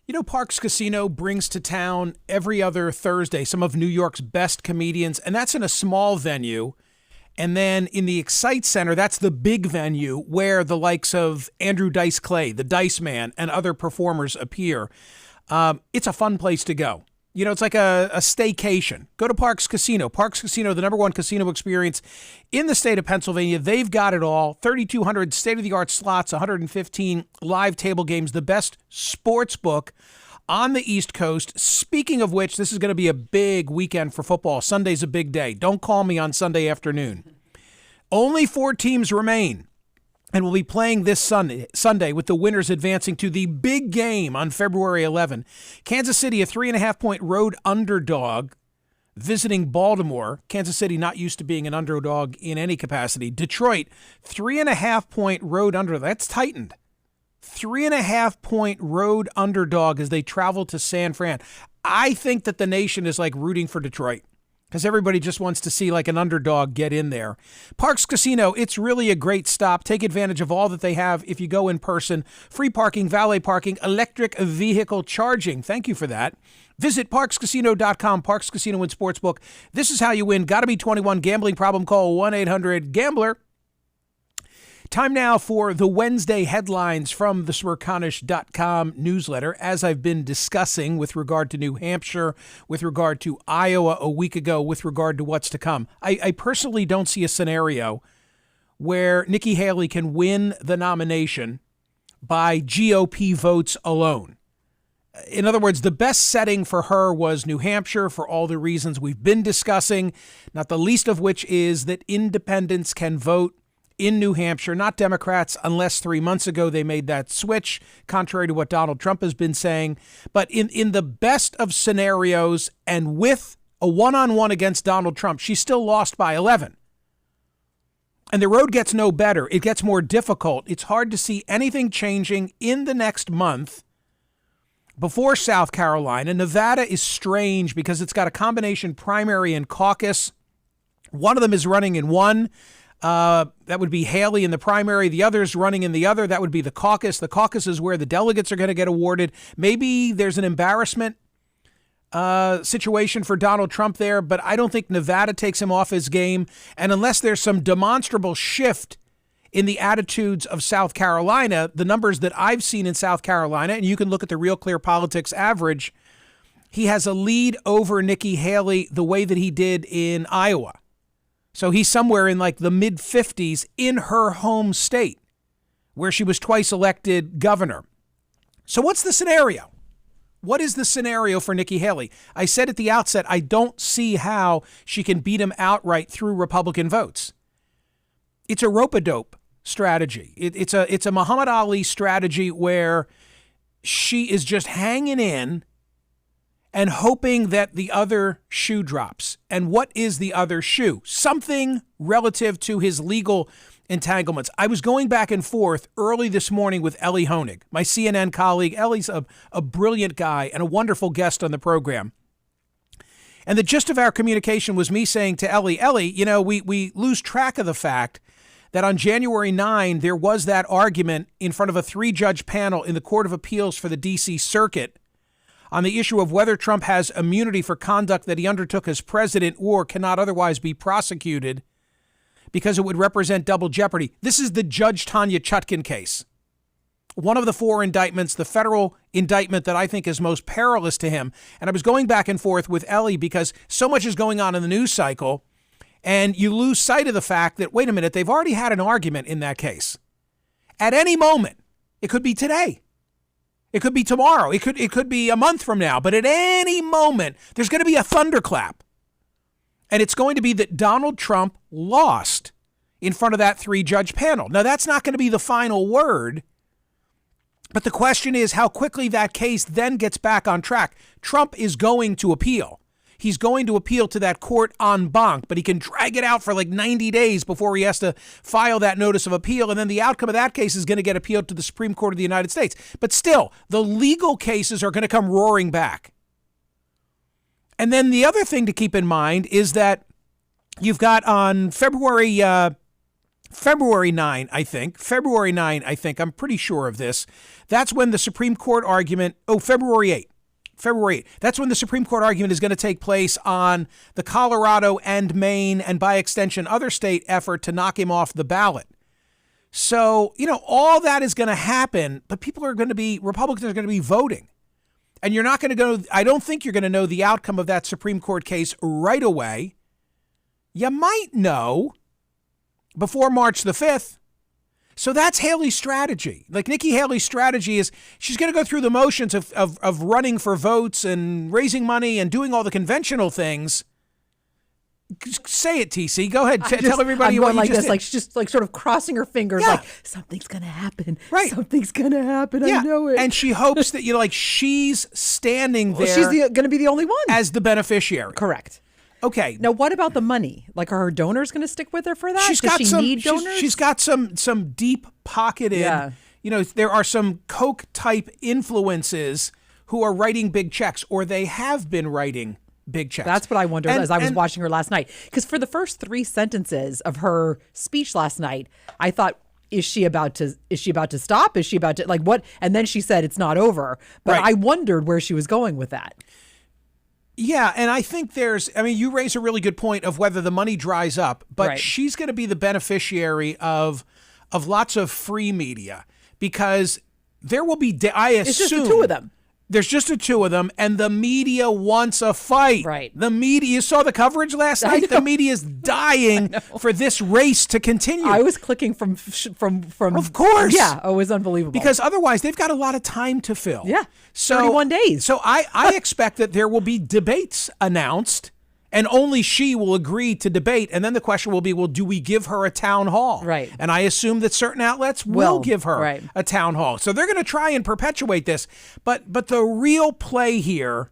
You know, Parks Casino brings to town every other Thursday some of New York's best comedians, and that's in a small venue. And then in the Excite Center, that's the big venue where the likes of Andrew Dice Clay, the Dice Man, and other performers appear. It's a fun place to go. You know, it's like a staycation. Go to Parks Casino. Parks Casino, the number one casino experience in the state of Pennsylvania. They've got it all. 3,200 state-of-the-art slots, 115 live table games, the best sports book on the East Coast. Speaking of which, this is going to be a big weekend for football. Sunday's a big day. Don't call me on Sunday afternoon. Only 4 teams remain. And we'll be playing this Sunday with the winners advancing to the big game on February 11. Kansas City, a 3.5-point road underdog, visiting Baltimore. Kansas City not used to being an underdog in any capacity. Detroit, 3.5-point road underdog. That's tightened. 3.5-point road underdog as they travel to San Fran. I think that the nation is like rooting for Detroit, because everybody just wants to see like an underdog get in there. Parks Casino, it's really a great stop. Take advantage of all that they have if you go in person. Free parking, valet parking, electric vehicle charging. Thank you for that. Visit parkscasino.com, Parks Casino and Sportsbook. This is how you win. Got to be 21. Gambling problem, call 1-800-GAMBLER. Time now for the Wednesday headlines from the Smerconish.com newsletter. As I've been discussing with regard to New Hampshire, with regard to Iowa a week ago, with regard to what's to come, I personally don't see a scenario where Nikki Haley can win the nomination by GOP votes alone. In other words, the best setting for her was New Hampshire for all the reasons we've been discussing, not the least of which is that independents can vote in New Hampshire, not Democrats, unless 3 months ago they made that switch, contrary to what Donald Trump has been saying. But in the best of scenarios and with a one-on-one against Donald Trump, she still lost by 11. And the road gets no better. It gets more difficult. It's hard to see anything changing in the next month before South Carolina. Nevada is strange because it's got a combination primary and caucus. One of them is running in one. That would be Haley in the primary. The other's running in the other. That would be the caucus. The caucus is where the delegates are going to get awarded. Maybe there's an embarrassment situation for Donald Trump there, but I don't think Nevada takes him off his game. And unless there's some demonstrable shift in the attitudes of South Carolina, the numbers that I've seen in South Carolina, and you can look at the Real Clear Politics average, he has a lead over Nikki Haley the way that he did in Iowa. So he's somewhere in like the mid-50s in her home state, where she was twice elected governor. So what's the scenario? What is the scenario for Nikki Haley? I said at the outset, I don't see how she can beat him outright through Republican votes. It's a rope-a-dope strategy. It's a Muhammad Ali strategy where she is just hanging in and hoping that the other shoe drops. And what is the other shoe? Something relative to his legal entanglements. I was going back and forth early this morning with Ellie Honig, my CNN colleague. Ellie's a brilliant guy and a wonderful guest on the program. And the gist of our communication was me saying to Ellie, you know, we lose track of the fact that on January 9, there was that argument in front of a 3-judge panel in the Court of Appeals for the D.C. Circuit on the issue of whether Trump has immunity for conduct that he undertook as president or cannot otherwise be prosecuted because it would represent double jeopardy. This is the Judge Tanya Chutkan case. One of the 4 indictments, the federal indictment that I think is most perilous to him. And I was going back and forth with Ellie because so much is going on in the news cycle, and you lose sight of the fact that, wait a minute, they've already had an argument in that case. At any moment, it could be today. It could be tomorrow. It could be a month from now. But at any moment, there's going to be a thunderclap. And it's going to be that Donald Trump lost in front of that 3-judge panel. Now, that's not going to be the final word. But the question is how quickly that case then gets back on track. Trump is going to appeal. He's going to appeal to that court en banc, but he can drag it out for like 90 days before he has to file that notice of appeal. And then the outcome of that case is going to get appealed to the Supreme Court of the United States. But still, the legal cases are going to come roaring back. And then the other thing to keep in mind is that you've got on February February 9, I think. I'm pretty sure of this. That's when the Supreme Court argument, February 8. That's when the Supreme Court argument is going to take place on the Colorado and Maine and by extension other state effort to knock him off the ballot. So, all that is going to happen, but Republicans are going to be voting. And you're not going to go, I don't think you're going to know the outcome of that Supreme Court case right away. You might know before March the 5th. So that's Haley's strategy. Like Nikki Haley's strategy is she's going to go through the motions of running for votes and raising money and doing all the conventional things. Say it, TC. Go ahead. Tell everybody what you like just this. did. Like she's just like sort of crossing her fingers. Yeah. Like something's going to happen. Right. Something's going to happen. Yeah. I know it. And she hopes that she's standing there. She's going to be the only one. As the beneficiary. Correct. Okay. Now, what about the money? Like, are her donors going to stick with her for that? Does she need donors? She's got some deep pocketed. Yeah. There are some Koch type influences who are writing big checks, or they have been writing big checks. That's what I wondered as I was watching her last night. Because for the first 3 sentences of her speech last night, I thought, is she about to stop? Is she about to what? And then she said it's not over. But right. I wondered where she was going with that. Yeah, and I think you raise a really good point of whether the money dries up, but right. She's going to be the beneficiary of lots of free media because there will be, It's just the 2 of them. There's just the 2 of them, and the media wants a fight. Right. The media, you saw the coverage last night? The media is dying for this race to continue. I was clicking from. Of course. Yeah, it was unbelievable. Because otherwise, they've got a lot of time to fill. Yeah, so 31 days. So I expect that there will be debates announced, and only she will agree to debate. And then the question will be, well, do we give her a town hall? Right. And I assume that certain outlets will give her a town hall. So they're going to try and perpetuate this. But the real play here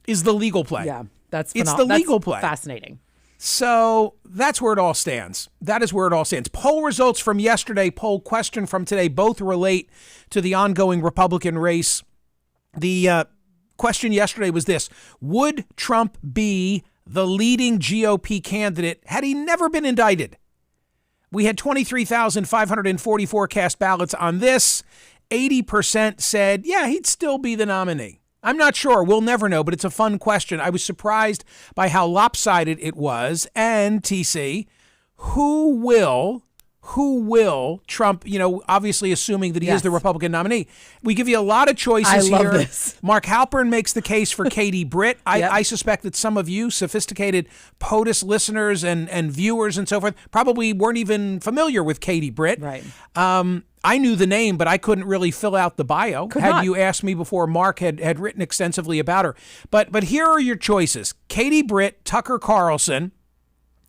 is the legal play. Yeah, that's legal play. Fascinating. So that's where it all stands. That is where it all stands. Poll results from yesterday, poll question from today, both relate to the ongoing Republican race. The question yesterday was this: would Trump be the leading GOP candidate had he never been indicted? We had 23,544 cast ballots on this. 80% said, yeah, he'd still be the nominee. I'm not sure. We'll never know, but it's a fun question. I was surprised by how lopsided it was. And TC, who will Trump, obviously assuming that he is the Republican nominee. We give you a lot of choices here. I love this. Mark Halpern makes the case for Katie Britt. I suspect that some of you sophisticated POTUS listeners and viewers and so forth probably weren't even familiar with Katie Britt. Right. I knew the name, but I couldn't really fill out the bio. Could not. You asked me before Mark had written extensively about her. But here are your choices. Katie Britt, Tucker Carlson,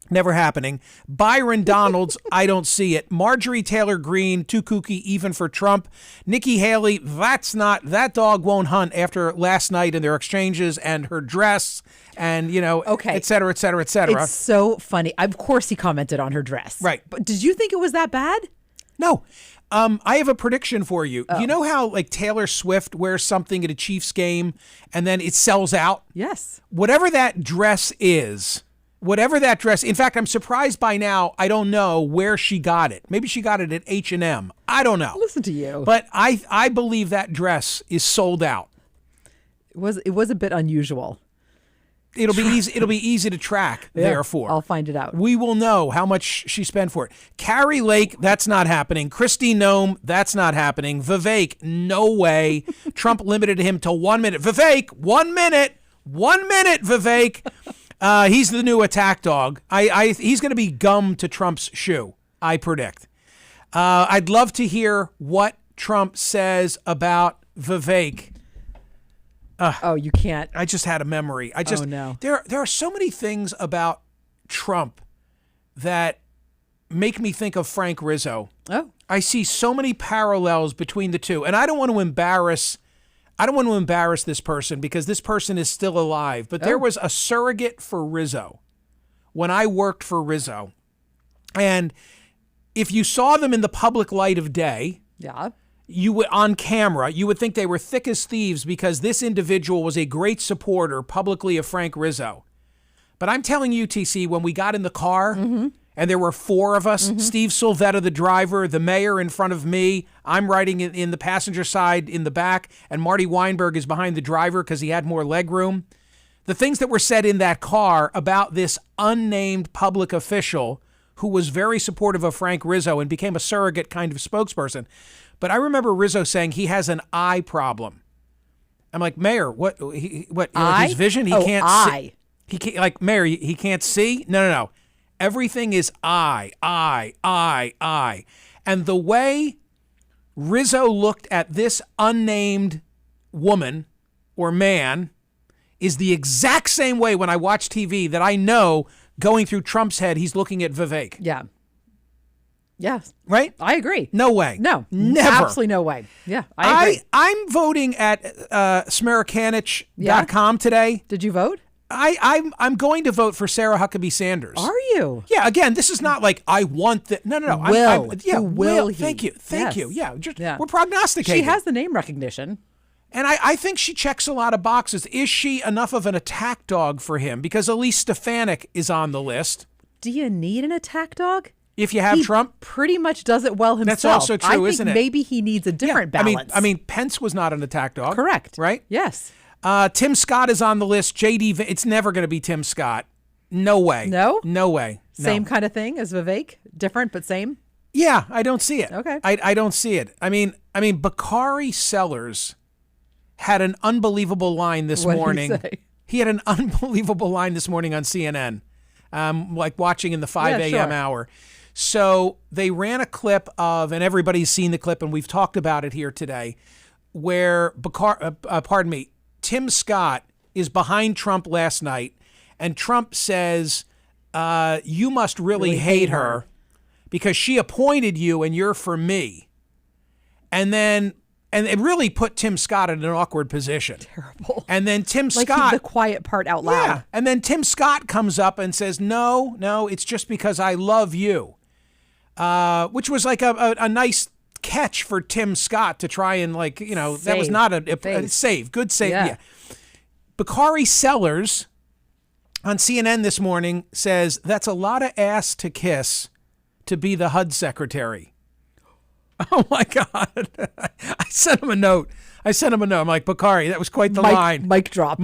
never happening. Byron Donalds, I don't see it. Marjorie Taylor Greene, too kooky even for Trump. Nikki Haley, that dog won't hunt after last night and their exchanges and her dress and, et cetera, et cetera, et cetera. It's so funny. Of course he commented on her dress. Right. But did you think it was that bad? No. I have a prediction for you. You know how Taylor Swift wears something at a Chiefs game and then it sells out? Yes. Whatever that dress is, in fact, I'm surprised by now. I don't know where she got it. Maybe she got it at H&M. I don't know. Listen to you. But I believe that dress is sold out. It was a bit unusual. It'll be easy to track, therefore. I'll find it out. We will know how much she spent for it. Carrie Lake, that's not happening. Christy Nome, that's not happening. Vivek, no way. Trump limited him to 1 minute. Vivek, 1 minute. 1 minute, Vivek. He's the new attack dog. He's going to be gum to Trump's shoe, I predict. I'd love to hear what Trump says about Vivek. You can't. I just had a memory. Oh, no. There are so many things about Trump that make me think of Frank Rizzo. Oh. I see so many parallels between the two, and I don't want to embarrass this person because this person is still alive. But there was a surrogate for Rizzo when I worked for Rizzo, and if you saw them in the public light of day, you would, on camera, you would think they were thick as thieves because this individual was a great supporter publicly of Frank Rizzo. But I'm telling you, TC, when we got in the car and there were 4 of us, Steve Silvetta, the driver, the mayor in front of me. I'm riding in the passenger side in the back, and Marty Weinberg is behind the driver because he had more leg room. The things that were said in that car about this unnamed public official who was very supportive of Frank Rizzo and became a surrogate kind of spokesperson. But I remember Rizzo saying he has an eye problem. I'm like, Mayor, what his vision? He can't see. He can't, like, Mayor, he can't see? No. Everything is eye. And the way Rizzo looked at this unnamed woman or man is the exact same way when I watch TV that I know going through Trump's head, he's looking at Vivek. Yeah. Yes. Right? I agree. No way. No. Never. Absolutely no way. Yeah, I agree. I'm voting at Smerconish.com today. Did you vote? I'm going to vote for Sarah Huckabee Sanders. Are you? Yeah. Again, this is not like I want that. No. Will. Thank you. Yeah. Yeah. We're prognosticating. She has the name recognition. And I think she checks a lot of boxes. Is she enough of an attack dog for him? Because Elise Stefanik is on the list. Do you need an attack dog? If you have Trump? Pretty much does it well himself. That's also true, isn't it? I think maybe he needs a different balance. I mean, Pence was not an attack dog. Correct. Right? Yes. Tim Scott is on the list. It's never going to be Tim Scott. No way. No? No way. No. Same kind of thing as Vivek? Different, but same? Yeah, I don't see it. Okay. I don't see it. I mean, Bakari Sellers had an unbelievable line this morning. What did he say? He had an unbelievable line this morning on CNN, like watching in the 5 a.m. hour. So they ran a clip of, and everybody's seen the clip, and we've talked about it here today, where Tim Scott is behind Trump last night, and Trump says, you must really hate her because she appointed you and you're for me. And it really put Tim Scott in an awkward position. Terrible. And then Tim like Scott. the quiet part out loud. Yeah. And then Tim Scott comes up and says, no, it's just because I love you. Which was like a nice catch for Tim Scott to try and Save. That was not a save. Good save. Yeah. Bakari Sellers on CNN this morning says that's a lot of ass to kiss to be the HUD secretary. Oh my God. I sent him a note. I'm like, Bakari, that was quite the line. Mic drop.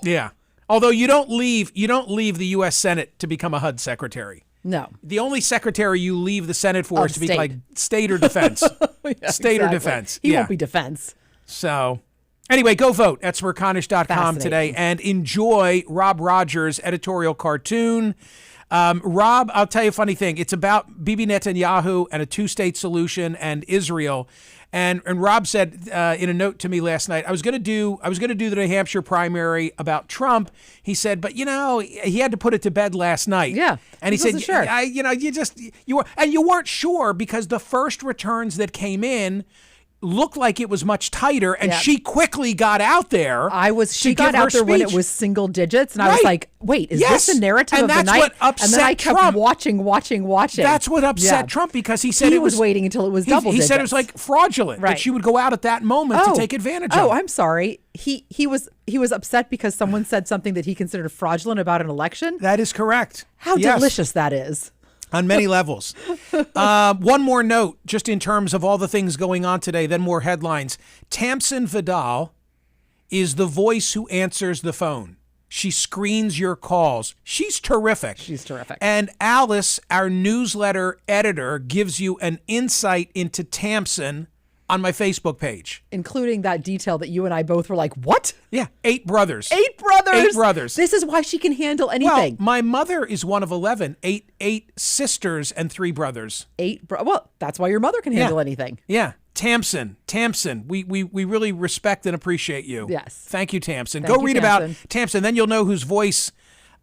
Yeah. Although you don't leave the U.S. Senate to become a HUD secretary. No. The only secretary you leave the Senate for is to be like state or defense. Or defense. He won't be defense. So anyway, go vote at Smerconish.com today and enjoy Rob Rogers' editorial cartoon. Rob, I'll tell you a funny thing. It's about Bibi Netanyahu and a 2-state solution and Israel. And Rob said in a note to me last night, I was going to do the New Hampshire primary about Trump. He said, but he had to put it to bed last night. Yeah, and he said, sure. you weren't sure because the first returns that came in looked like it was much tighter, and she quickly got out there. She got out there when it was single digits, and I was like, wait, is this the narrative of the night? What upset and then I kept Trump. watching. That's what upset Trump because he said he was waiting until it was double digits. He said it was like fraudulent that she would go out at that moment to take advantage of it. Oh, I'm sorry. He was upset because someone said something that he considered fraudulent about an election. That is correct. How delicious that is. On many levels. One more note, just in terms of all the things going on today, then more headlines. Tamsin Vidal is the voice who answers the phone. She screens your calls. She's terrific. And Alice, our newsletter editor, gives you an insight into Tamsin on my Facebook page. Including that detail that you and I both were like, what? Yeah, 8 brothers. 8 brothers? 8 brothers. This is why she can handle anything. Well, my mother is one of 11. 8 sisters and 3 brothers. Well, that's why your mother can handle anything. Yeah. Tamsin, we really respect and appreciate you. Yes. Thank you, Tamsin. Go read about Tamsin, then you'll know whose voice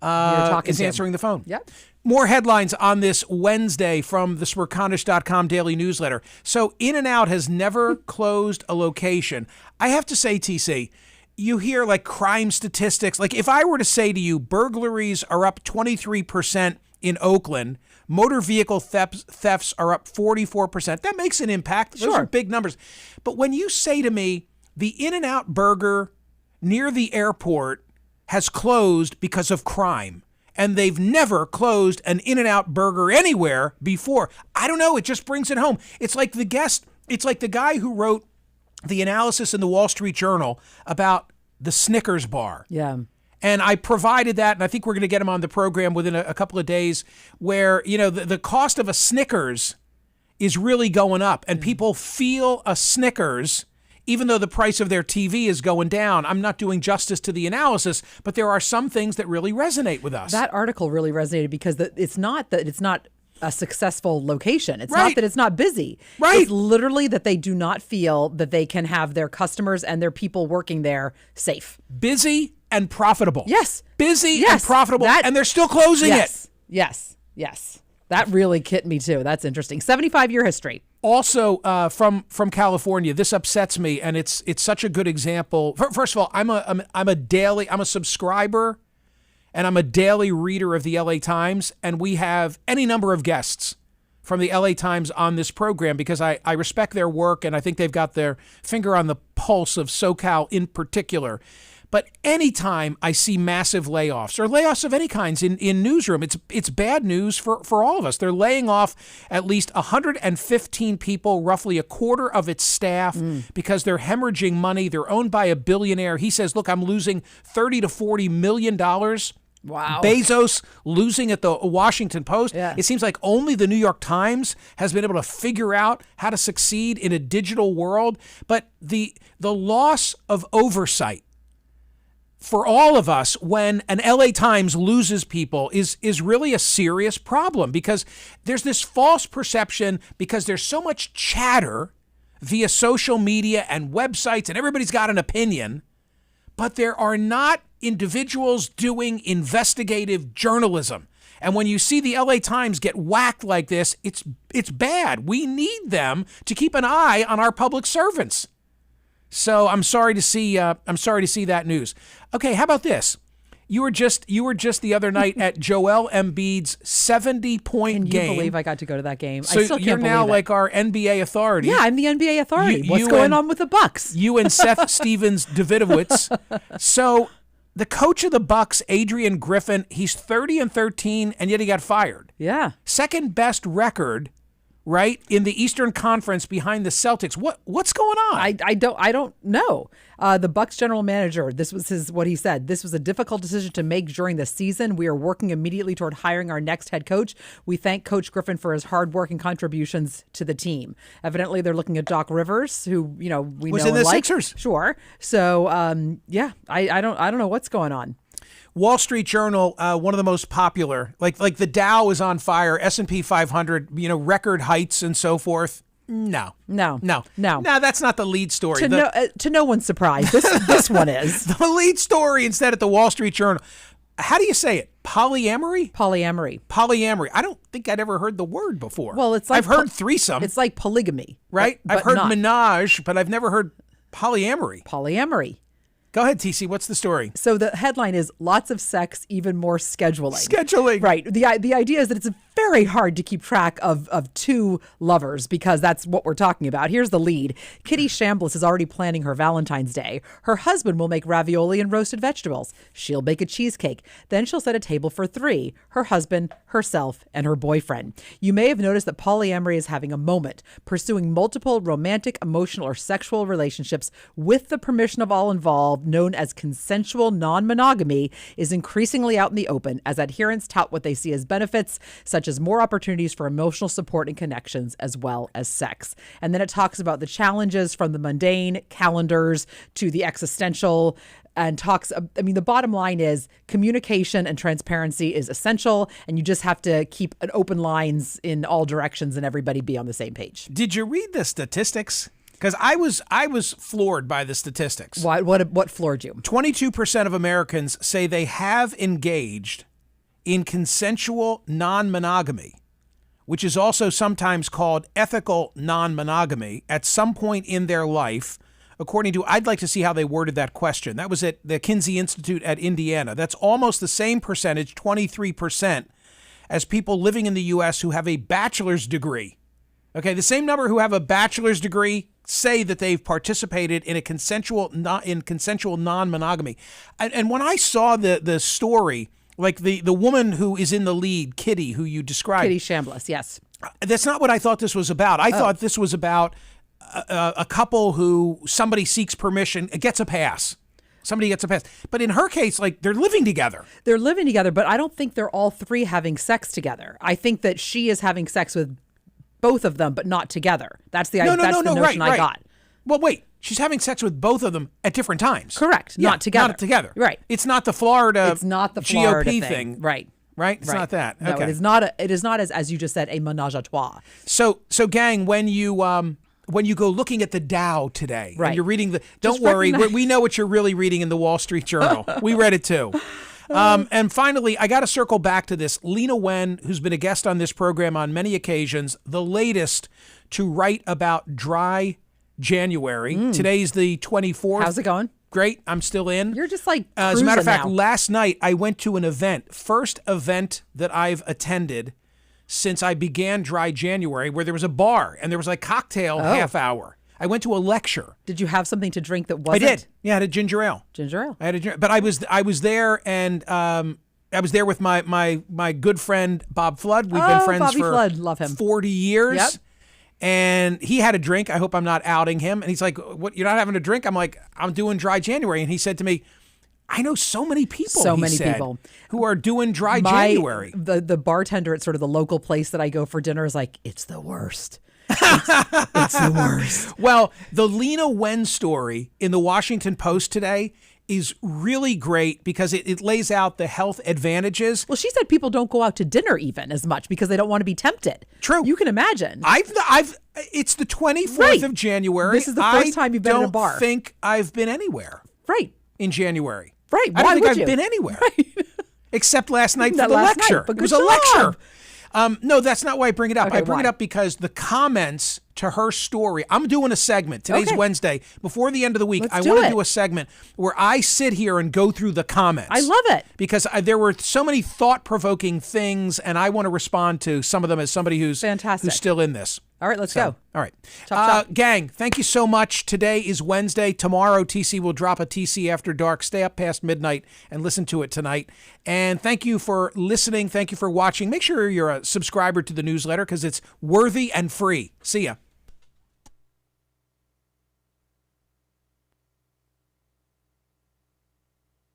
is answering the phone. Yep. More headlines on this Wednesday from the Smerconish.com daily newsletter. So InNOut has never closed a location. I have to say, TC, you hear like crime statistics. Like if I were to say to you, burglaries are up 23% in Oakland, motor vehicle thefts are up 44%. That makes an impact. Those are big numbers. But when you say to me, the InNOut Burger near the airport has closed because of crime, and they've never closed an InNOut Burger anywhere before. I don't know. It just brings it home. It's like the guy who wrote the analysis in the Wall Street Journal about the Snickers bar. Yeah. And I provided that, and I think we're going to get him on the program within a couple of days, where, the cost of a Snickers is really going up, and people feel a Snickers even though the price of their TV is going down. I'm not doing justice to the analysis, but there are some things that really resonate with us. That article really resonated because it's not that it's not a successful location. It's Right. not that it's not busy. Right. It's literally that they do not feel that they can have their customers and their people working there safe. Busy and profitable. Yes. Busy Yes. and profitable, and they're still closing it. Yes. That really hit me too. That's interesting. 75-year history. Also, from California, this upsets me, and it's such a good example. First of all, I'm a subscriber, and I'm a daily reader of the LA Times, and we have any number of guests from the LA Times on this program because I respect their work, and I think they've got their finger on the pulse of SoCal in particular. But anytime I see massive layoffs or layoffs of any kinds in newsroom, it's bad news for all of us. They're laying off at least 115 people, roughly a quarter of its staff, because they're hemorrhaging money. They're owned by a billionaire. He says, look, I'm losing $30 to $40 million. Wow. Bezos losing at the Washington Post. Yeah. It seems like only the New York Times has been able to figure out how to succeed in a digital world. But the loss of oversight for all of us when an LA Times loses people is really a serious problem, because there's this false perception, because there's so much chatter via social media and websites and everybody's got an opinion, but there are not individuals doing investigative journalism. And when you see the LA Times get whacked like this, it's bad. We need them to keep an eye on our public servants. So I'm sorry to see that news. Okay, how about this? You were just the other night at Joel Embiid's 70-point game. Can you believe I got to go to that game? So I still can't you're now believe it. like our NBA authority. Yeah, I'm the NBA authority. What's you going and- on with the Bucks? You and Seth Stevens Davidowitz. So the coach of the Bucks, Adrian Griffin, he's 30-13, and yet he got fired. Yeah. Second best record, right, in the Eastern Conference behind the Celtics. What's going on? I don't know. The Bucks general manager, this was what he said. This was a difficult decision to make during the season. We are working immediately toward hiring our next head coach. We thank Coach Griffin for his hard work and contributions to the team. Evidently, they're looking at Doc Rivers, who we Was know in and the like. Sixers. Sure. So I don't know what's going on. Wall Street Journal, one of the most popular, like the Dow is on fire, S&P 500, record heights and so forth. No, that's not the lead story. To no one's surprise, this one is. The lead story instead at the Wall Street Journal. How do you say it? Polyamory? Polyamory. I don't think I'd ever heard the word before. Well, it's like I've heard threesome. It's like polygamy, right? But I've heard not. menage, but I've never heard polyamory. Polyamory. Go ahead, TC. What's the story? So the headline is lots of sex, even more scheduling. Scheduling. Right. The idea is that it's very hard to keep track of two lovers because that's what we're talking about. Here's the lead. Kitty Chambliss is already planning her Valentine's Day. Her husband will make ravioli and roasted vegetables. She'll bake a cheesecake. Then she'll set a table for 3, her husband, herself, and her boyfriend. You may have noticed that polyamory is having a moment, pursuing multiple romantic, emotional, or sexual relationships with the permission of all involved, known as consensual non-monogamy, is increasingly out in the open as adherents tout what they see as benefits, such as more opportunities for emotional support and connections, as well as sex. And then it talks about the challenges from the mundane, calendars, to the existential, and talks, the bottom line is communication and transparency is essential, and you just have to keep an open lines in all directions and everybody be on the same page. Did you read the statistics? Because I was floored by the statistics. What floored you? 22% of Americans say they have engaged in consensual non-monogamy, which is also sometimes called ethical non-monogamy, at some point in their life, according to, I'd like to see how they worded that question. That was at the Kinsey Institute at Indiana. That's almost the same percentage, 23%, as people living in the U.S. who have a bachelor's degree. Okay, the same number who have a bachelor's degree say that they've participated in consensual non-monogamy. And when I saw the story, Like the woman who is in the lead, Kitty, who you described. Kitty Chambliss, yes. That's not what I thought this was about. I thought this was about a couple who somebody seeks permission, gets a pass. Somebody gets a pass. But in her case, like, they're living together. They're living together, but I don't think they're all three having sex together. I think that she is having sex with both of them, but not together. That's the notion I got. Well, wait. She's having sex with both of them at different times. Correct. Yeah, not together. Not together. Right. It's not the Florida It's not the Florida GOP thing. Right. Right? It's not that. No, okay. it is not. It is not as you just said, a menage a trois. So gang, when you go looking at the Dow today, Right. and you're reading don't worry, we know what you're really reading in the Wall Street Journal. We read it too. And finally, I got to circle back to this. Lena Wen, who's been a guest on this program on many occasions, the latest to write about dry January. Today's the 24th. How's it going? Great. I'm still in. You're just like As a matter of fact, now. last night I went to an event, first event that I've attended since I began dry January, where there was a bar and there was like cocktail half hour. I went to a lecture. Did you have something to drink that wasn't? I did. Yeah, I had a ginger ale. Ginger ale. I had a ginger, but I was there, and I was there with my good friend Bob Flood. We've been friends Bobby for Flood. Love him. 40 years. Yep. And he had a drink. I hope I'm not outing him. And he's like, "What? You're not having a drink?" I'm like, "I'm doing dry January." And he said to me, "I know so many people. People who are doing dry January." The bartender at sort of the local place that I go for dinner is like, "It's the worst. It's the worst." Well, the Lena Wen story in the Washington Post today is really great because it lays out the health advantages. Well, she said people don't go out to dinner even as much because they don't want to be tempted. True. You can imagine. It's the 24th of January. This is the first time you've been in a bar. I don't think I've been anywhere. Right. In January. Right. I don't Why think would I've you? been anywhere. Right. Except last night for the last lecture. night, but It was good a job. lecture. No, that's not why I bring it up. Okay, I bring it why? up because the comments to her story, I'm doing a segment. Today's Okay. Wednesday. Before the end of the week, Let's I do want to it. do a segment where I sit here and go through the comments. I love it. Because there were so many thought-provoking things, and I want to respond to some of them as somebody who's Fantastic. still in this. All right, let's go. All right. Chop. Gang, thank you so much. Today is Wednesday. Tomorrow, TC will drop a TC After Dark. Stay up past midnight and listen to it tonight. And thank you for listening. Thank you for watching. Make sure you're a subscriber to the newsletter because it's worthy and free. See ya.